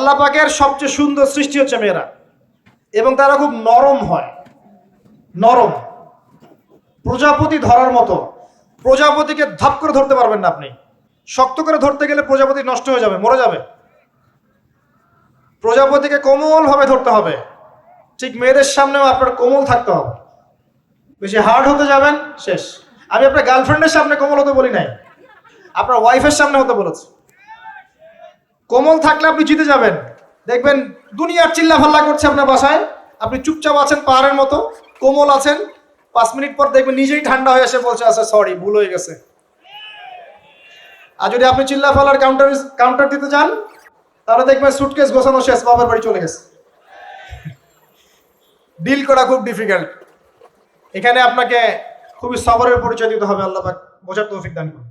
আল্লাহ পাকের সবচেয়ে সুন্দর সৃষ্টি হচ্ছে মেয়েরা, এবং তারা খুব নরম হয়, নরম, প্রজাপতি ধরার মতো। প্রজাপতিকে ধাপ করে ধরতে পারবেন না আপনি, শক্ত করে ধরতে গেলে প্রজাপতি নষ্ট হয়ে যাবে, মরে যাবে। প্রজাপতিকে কোমল ভাবে ধরতে হবে, ঠিক মেয়েদের সামনেও আপনার কোমল থাকতে হবে। বেশি হার্ড হতে যাবেন, শেষ। আমি আপনার গার্লফ্রেন্ডের সামনে কোমল হতে বলি নাই, আপনার ওয়াইফের সামনে হতে বলেছি। কোমল থাকলে আপনি জিতে যাবেন। দেখবেন দুনিয়ার চিল্লা ফাল্লা করছে আপনার বাসায়, আপনি চুপচাপ আছেন পাহাড়ের মতো, কোমল আছেন। 5 মিনিট পর দেখবেন নিজেই ঠান্ডা হয়ে এসে বলছে আচ্ছা সরি, ভুল হয়ে গেছে। আর যদি আপনি চিল্লা ফাল্লার কাউন্টার দিতে যান, তাহলে দেখবেন সুটকেস গোছানো শেষ, বাবার বাড়ি চলে গেছে। ডিল করা খুব ডিফিকাল্ট। এখানে আপনাকে খুবই সবরের পরিচয় দিতে হবে। আল্লাহ পাক বোঝার তৌফিক দান করুন।